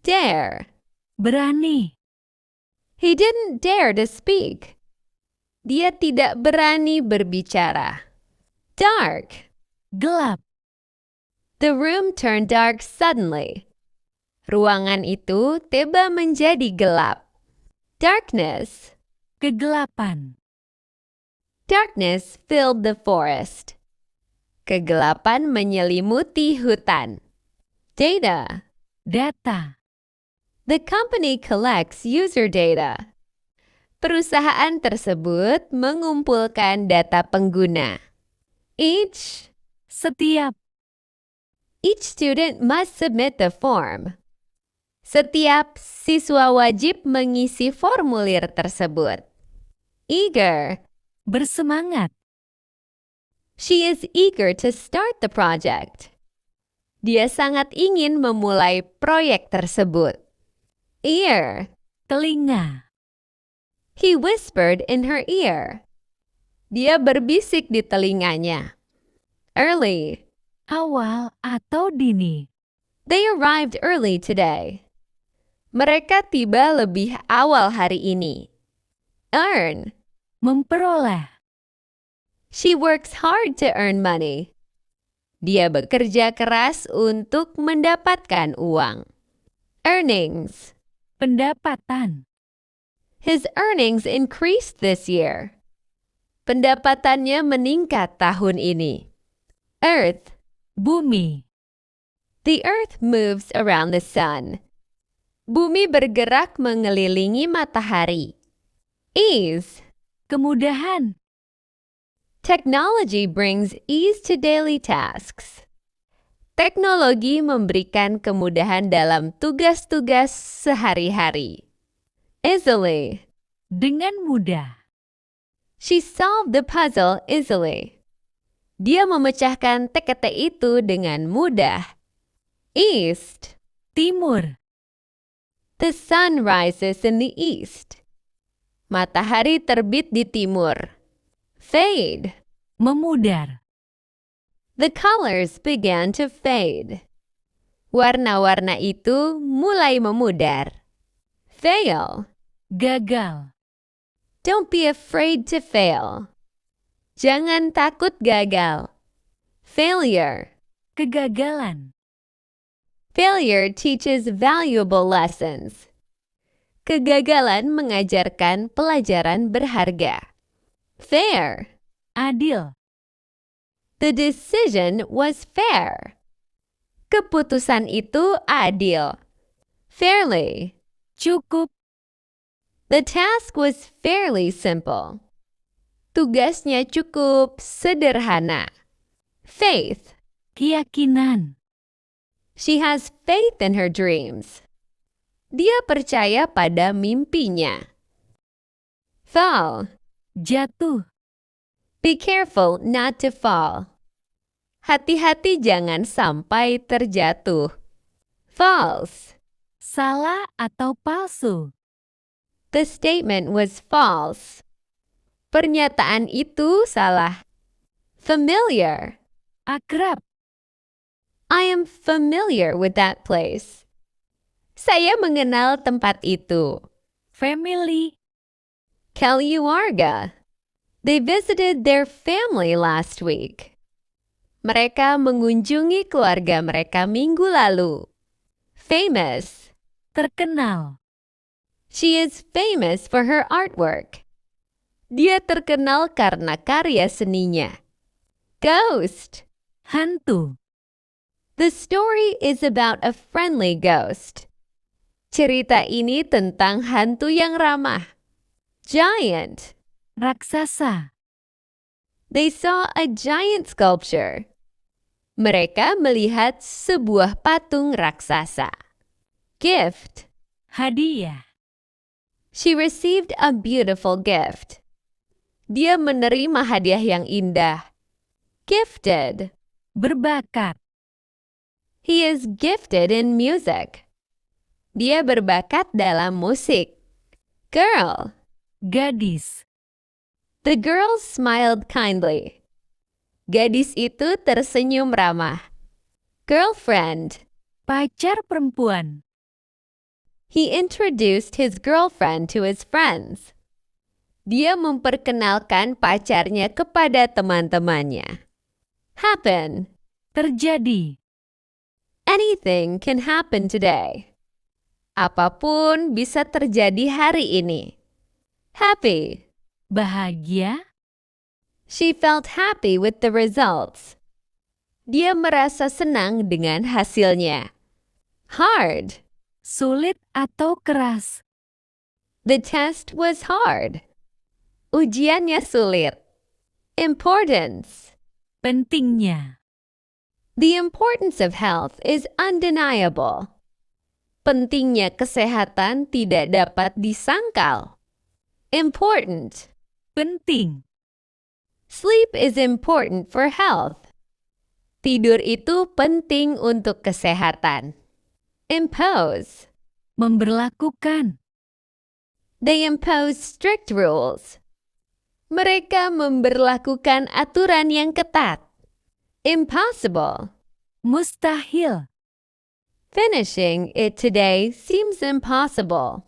Dare. Berani. He didn't dare to speak. Dia tidak berani berbicara. Dark. Gelap. The room turned dark suddenly. Ruangan itu tiba menjadi gelap. Darkness. Kegelapan. Darkness filled the forest. Kegelapan menyelimuti hutan. Data. Data. The company collects user data. Perusahaan tersebut mengumpulkan data pengguna. Each Setiap. student must submit the form. Setiap siswa wajib mengisi formulir tersebut. Eager. Bersemangat. She is eager to start the project. Dia sangat ingin memulai proyek tersebut. Ear. Telinga. He whispered in her ear. Dia berbisik di telinganya. Early. Awal atau dini. They arrived early today. Mereka tiba lebih awal hari ini. Earn. Memperoleh. She works hard to earn money. Dia bekerja keras untuk mendapatkan uang. Earnings. Pendapatan. His earnings increased this year. Pendapatannya meningkat tahun ini. Earth. Bumi. The earth moves around the sun. Bumi bergerak mengelilingi matahari. Ease. Kemudahan. Technology brings ease to daily tasks. Teknologi memberikan kemudahan dalam tugas-tugas sehari-hari. Easily. Dengan mudah. She solved the puzzle easily. Dia memecahkan teka-teki itu dengan mudah. East. Timur. The sun rises in the east. Matahari terbit di timur. Fade. Memudar. The colors began to fade. Warna-warna itu mulai memudar. Fail. Gagal. Don't be afraid to fail. Jangan takut gagal. Failure. Kegagalan. Failure teaches valuable lessons. Kegagalan mengajarkan pelajaran berharga. Fair. Adil. The decision was fair. Keputusan itu adil. Fairly. Cukup. The task was fairly simple. Tugasnya cukup sederhana. Faith. Keyakinan. She has faith in her dreams. Dia percaya pada mimpinya. Fall. Jatuh. Be careful not to fall. Hati-hati jangan sampai terjatuh. False. Salah atau palsu. The statement was false. Pernyataan itu salah. Familiar. Akrab. I am familiar with that place. Saya mengenal tempat itu. Family. Keluarga. They visited their family last week. Mereka mengunjungi keluarga mereka minggu lalu. Famous. Terkenal. She is famous for her artwork. Dia terkenal karena karya seninya. Ghost. Hantu. The story is about a friendly ghost. Cerita ini tentang hantu yang ramah. Giant. Raksasa. They saw a giant sculpture. Mereka melihat sebuah patung raksasa. Gift. Hadiah. She received a beautiful gift. Dia menerima hadiah yang indah. Gifted. Berbakat. He is gifted in music. Dia berbakat dalam musik. Girl. Gadis. The girl smiled kindly. Gadis itu tersenyum ramah. Girlfriend. Pacar perempuan. He introduced his girlfriend to his friends. Dia memperkenalkan pacarnya kepada teman-temannya. Happen. Terjadi. Anything can happen today. Apapun bisa terjadi hari ini. Happy. Bahagia. She felt happy with the results. Dia merasa senang dengan hasilnya. Hard. Sulit atau keras. The test was hard. Ujiannya sulit. Importance. Pentingnya. The importance of health is undeniable. Pentingnya kesehatan tidak dapat disangkal. Important. Penting. Sleep is important for health. Tidur itu penting untuk kesehatan. Impose. Memberlakukan. They impose strict rules. Mereka memberlakukan aturan yang ketat. Impossible. Mustahil. Finishing it today seems impossible.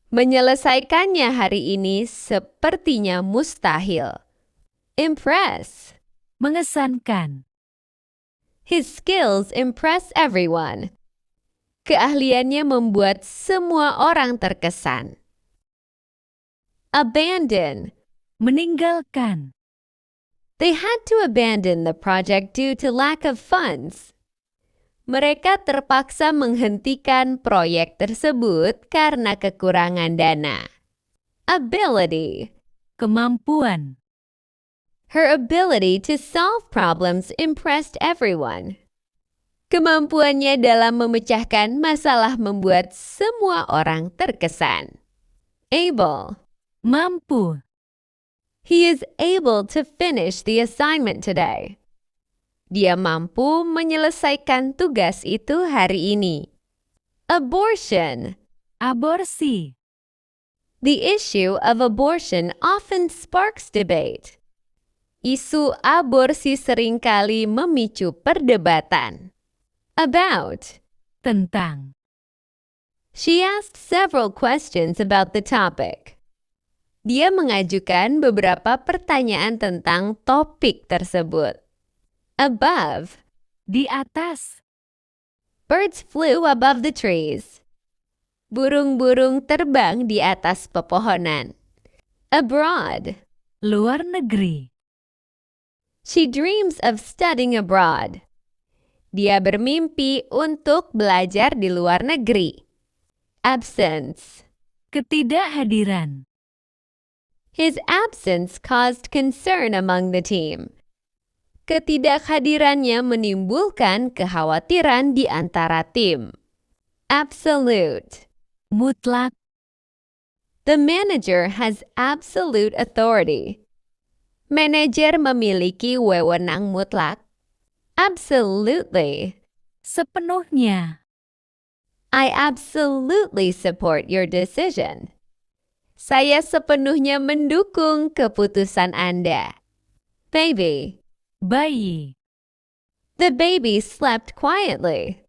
Menyelesaikannya hari ini sepertinya mustahil. Impress. Mengesankan. His skills impress everyone. Keahliannya membuat semua orang terkesan. Abandon. Meninggalkan. They had to abandon the project due to lack of funds. Mereka terpaksa menghentikan proyek tersebut karena kekurangan dana. Ability. Kemampuan. Her ability to solve problems impressed everyone. Kemampuannya dalam memecahkan masalah membuat semua orang terkesan. Able. Mampu. He is able to finish the assignment today. Dia mampu menyelesaikan tugas itu hari ini. Abortion. Aborsi. The issue of abortion often sparks debate. Isu aborsi seringkali memicu perdebatan. About. Tentang. She asked several questions about the topic. Dia mengajukan beberapa pertanyaan tentang topik tersebut. Above. Di atas. Birds flew above the trees. Burung-burung terbang di atas pepohonan. Abroad. Luar negeri. She dreams of studying abroad. Dia bermimpi untuk belajar di luar negeri. Absence. Ketidakhadiran. His absence caused concern among the team. Ketidakhadirannya menimbulkan kekhawatiran di antara tim. Absolute. Mutlak. The manager has absolute authority. Manajer memiliki wewenang mutlak. Absolutely. Sepenuhnya. I absolutely support your decision. Saya sepenuhnya mendukung keputusan Anda. Baby. Bayi. The baby slept quietly.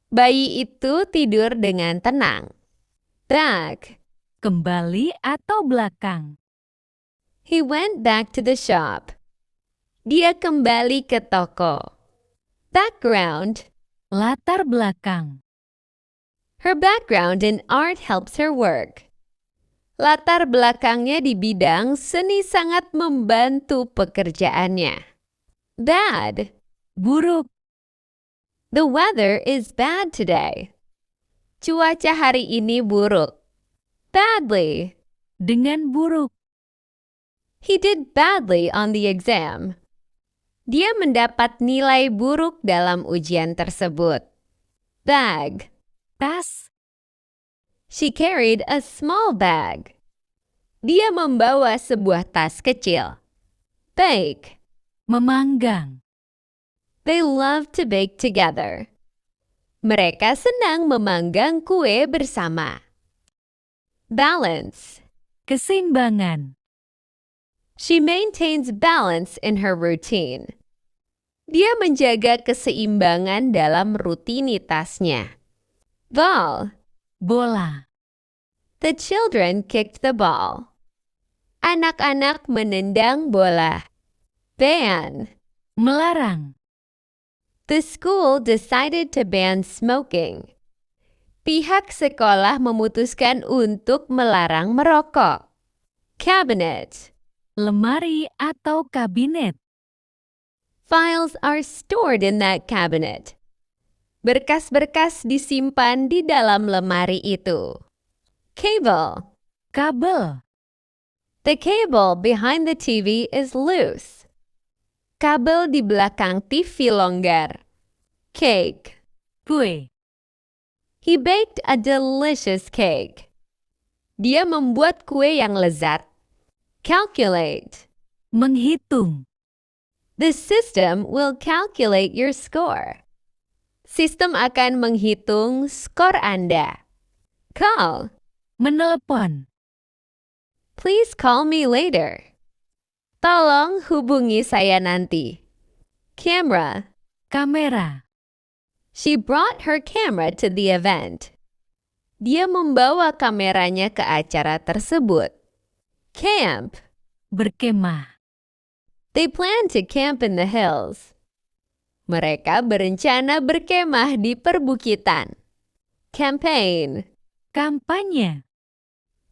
Bayi itu tidur dengan tenang. Back. Kembali atau belakang. He went back to the shop. Dia kembali ke toko. Background. Latar belakang. Her background in art helps her work. Latar belakangnya di bidang seni sangat membantu pekerjaannya. Bad. Buruk. The weather is bad today. Cuaca hari ini buruk. Badly. Dengan buruk. He did badly on the exam. Dia mendapat nilai buruk dalam ujian tersebut. Bag. Tas. She carried a small bag. Dia membawa sebuah tas kecil. Bake. Memanggang. They love to bake together. Mereka senang memanggang kue bersama. Balance. Keseimbangan. She maintains balance in her routine. Dia menjaga keseimbangan dalam rutinitasnya. Vol. Bola. The children kicked the ball. Anak-anak menendang bola. Ban. Melarang. The school decided to ban smoking. Pihak sekolah memutuskan untuk melarang merokok. Cabinet. Lemari atau kabinet. Files are stored in that cabinet. Berkas-berkas disimpan di dalam lemari itu. Cable. Kabel. The cable behind the TV is loose. Kabel di belakang TV longgar. Cake. Kue. He baked a delicious cake. Dia membuat kue yang lezat. Calculate. Menghitung. The system will calculate your score. Sistem akan menghitung skor Anda. Call. Menelepon. Please call me later. Tolong hubungi saya nanti. Camera. Kamera. She brought her camera to the event. Dia membawa kameranya ke acara tersebut. Camp. Berkemah. They plan to camp in the hills. Mereka berencana berkemah di perbukitan. Campaign. Kampanye.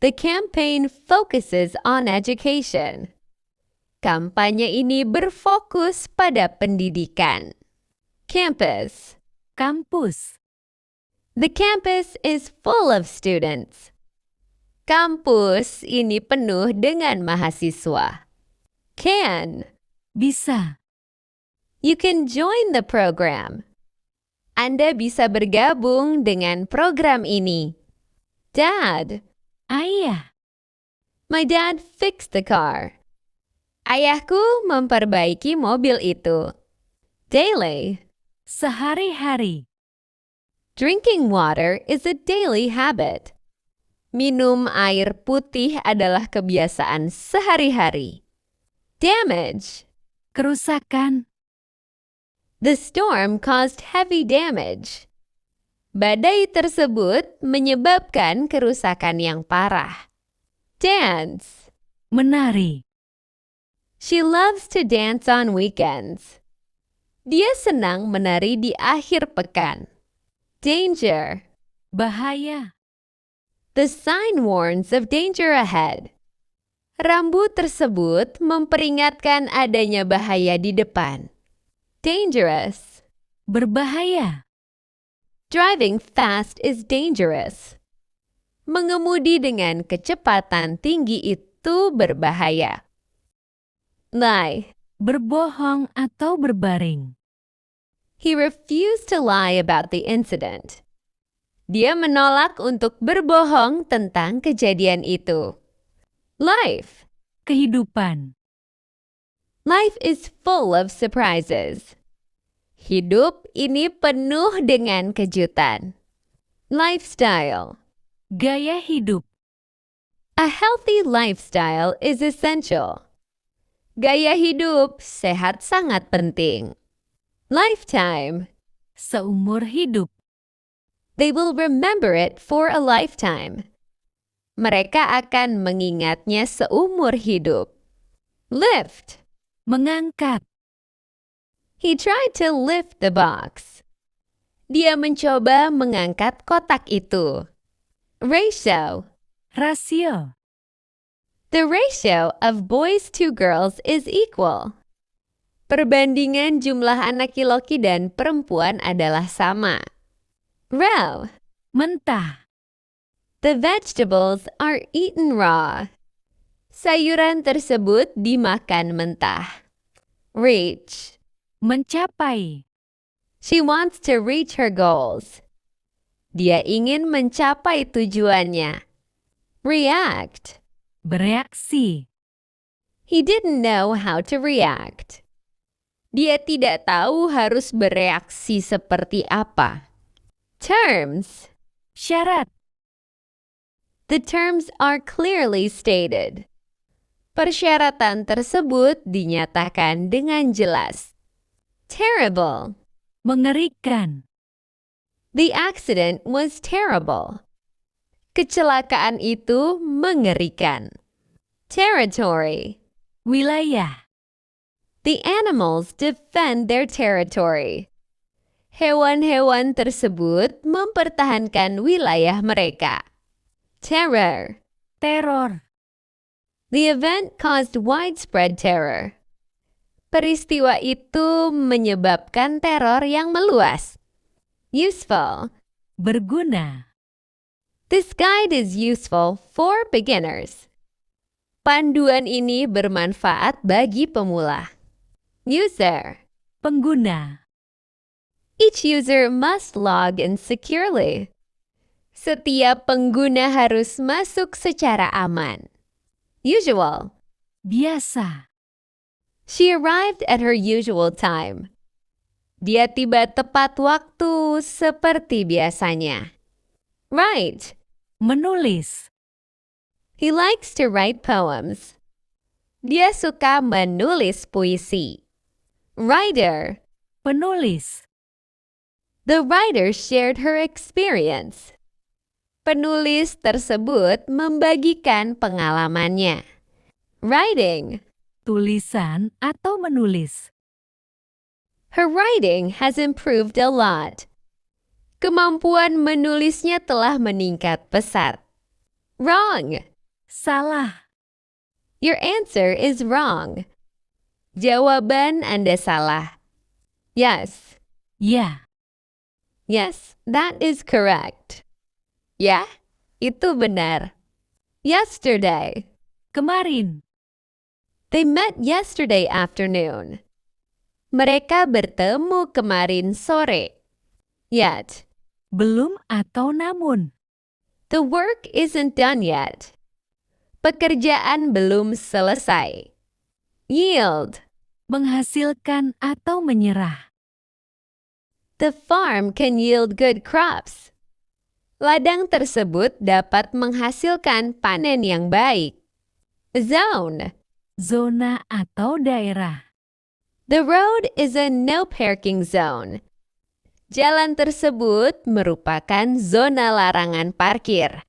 The campaign focuses on education. Kampanye ini berfokus pada pendidikan. Campus. Kampus. The campus is full of students. Kampus ini penuh dengan mahasiswa. Can. Bisa. You can join the program. Anda bisa bergabung dengan program ini. Dad. Ayah. My dad fixed the car. Ayahku memperbaiki mobil itu. Daily. Sehari-hari. Drinking water is a daily habit. Minum air putih adalah kebiasaan sehari-hari. Damage. Kerusakan. The storm caused heavy damage. Badai tersebut menyebabkan kerusakan yang parah. Dance. Menari. She loves to dance on weekends. Dia senang menari di akhir pekan. Danger. Bahaya. The sign warns of danger ahead. Rambu tersebut memperingatkan adanya bahaya di depan. Dangerous. Berbahaya. Driving fast is dangerous. Mengemudi dengan kecepatan tinggi itu berbahaya. Lie. Berbohong atau berbaring. He refused to lie about the incident. Dia menolak untuk berbohong tentang kejadian itu. Life. Kehidupan. Life is full of surprises. Hidup ini penuh dengan kejutan. Lifestyle. Gaya hidup. A healthy lifestyle is essential. Gaya hidup sehat sangat penting. Lifetime. Seumur hidup. They will remember it for a lifetime. Mereka akan mengingatnya seumur hidup. Lift. Mengangkat. He tried to lift the box. Dia mencoba mengangkat kotak itu. Ratio. Rasio. The ratio of boys to girls is equal. Perbandingan jumlah anak laki-laki dan perempuan adalah sama. Raw. Mentah. The vegetables are eaten raw. Sayuran tersebut dimakan mentah. Reach. Mencapai. She wants to reach her goals. Dia ingin mencapai tujuannya. React. Bereaksi. He didn't know how to react. Dia tidak tahu harus bereaksi seperti apa. Terms. Syarat. The terms are clearly stated. Persyaratan tersebut dinyatakan dengan jelas. Terrible. Mengerikan. The accident was terrible. Kecelakaan itu mengerikan. Territory. Wilayah. The animals defend their territory. Hewan-hewan tersebut mempertahankan wilayah mereka. Terror. Teror. The event caused widespread terror. Peristiwa itu menyebabkan teror yang meluas. Useful. Berguna. This guide is useful for beginners. Panduan ini bermanfaat bagi pemula. User. Pengguna. Each user must log in securely. Setiap pengguna harus masuk secara aman. Usual. Biasa. She arrived at her usual time. Dia tiba tepat waktu seperti biasanya. Write. Menulis. He likes to write poems. Dia suka menulis puisi. Writer. Penulis. The writer shared her experience. Penulis tersebut membagikan pengalamannya. Writing. Tulisan atau menulis. Her writing has improved a lot. Kemampuan menulisnya telah meningkat pesat. Wrong. Salah. Your answer is wrong. Jawaban Anda salah. Yes. Ya. Yes, that is correct. Ya, itu benar. Yesterday. Kemarin. They met yesterday afternoon. Mereka bertemu kemarin sore. Yet. Belum atau namun. The work isn't done yet. Pekerjaan belum selesai. Yield. Menghasilkan atau menyerah. The farm can yield good crops. Ladang tersebut dapat menghasilkan panen yang baik. Zone. Zona atau daerah. The road is a no parking zone. Jalan tersebut merupakan zona larangan parkir.